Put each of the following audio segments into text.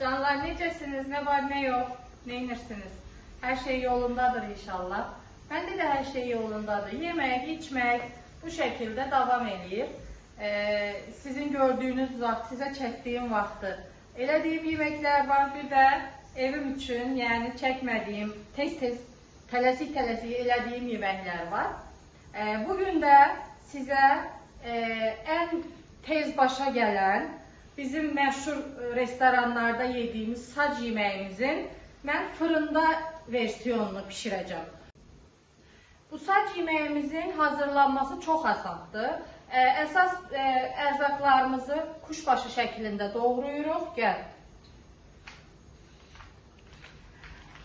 Canlar necəsiniz? Ne var ne yok? Neyinirsiniz? Her şey yolundadır inşallah. Bende de her şey yolundadır. Yemek, içmek bu şekilde devam ediyor. Sizin gördüğünüz vaxt, size çektiğim vaxtı elədiyim yemekler var. Bir de evim için yani çekmediğim, tez tələsik elədiyim yemekler var. Bugün de size en tez başa gelen bizim meşhur restoranlarda yediğimiz sac yemeğimizin ben fırında versiyonunu pişireceğim. Bu sac yemeğimizin hazırlanması çok asandır. Esas erzaklarımızı kuşbaşı şeklinde doğrayırıq. Gel.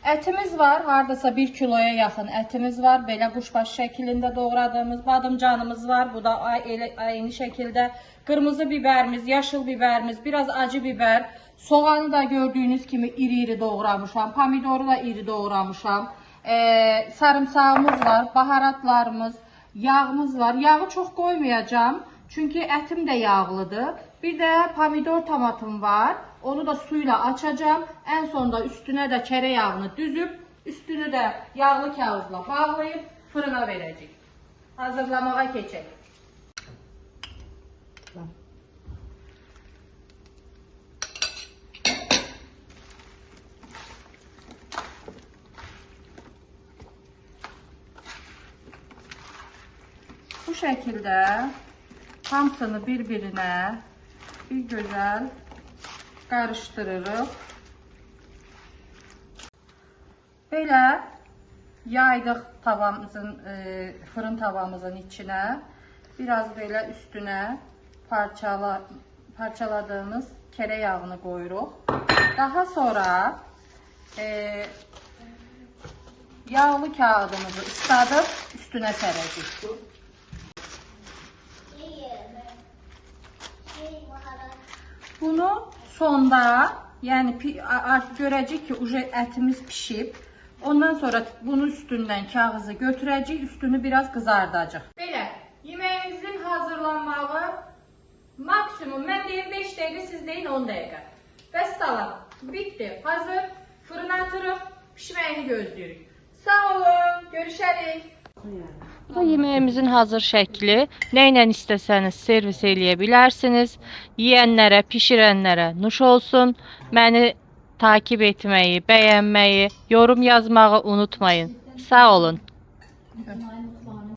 Etimiz var, hardasa 1 kiloya yaxın etimiz var. Belə kuşbaşı şeklinde doğradığımız badımcanımız var. Bu da aynı şekilde kırmızı biberimiz, yaşıl biberimiz, biraz acı biber. Soğanı da gördüğünüz gibi iri doğramışam. Pomidoru da iri doğramışam. Sarımsağımız var, baharatlarımız, yağımız var. Yağı çok koymayacağım. Çünkü etim de yağlıdır. Bir de pomidor tomatım var. Onu da suyla açacağım. En sonunda üstüne de tereyağını düzüp, üstünü de yağlı kağıtla bağlayıp fırına vereceğim. Hazırlamaya geçelim. Bu şekilde hamısını birbirine bir güzel karıştırırıq. Böyle yaydıq tavamızın, fırın tavamızın içine. Biraz böyle üstüne parçaladığımız tereyağını koyuruq. Daha sonra yağlı kağıdımızı ısladıp üstüne serəcəyik. Bunu sonda yani artık görəcəyik ki etimiz pişib. Ondan sonra bunu üstünden kağızı götürəcəyik, üstünü biraz kızardacaq. Belə yemeğimizin hazırlanmağı maksimum ben deyim 5 dəqiqə, siz deyin 10 dəqiqə. Vəssalam, bitti, hazır. Fırına atırıq, pişməyini gözləyirik. Sağ olun, görüşərik. Bu da yemeğimizin hazır şəkli. Nə ilə istəsəniz servis eləyə bilərsiniz. Yiyənlərə, pişirənlərə nuş olsun. Məni takip etməyi, bəyənməyi, yorum yazmağı unutmayın. Sağ olun.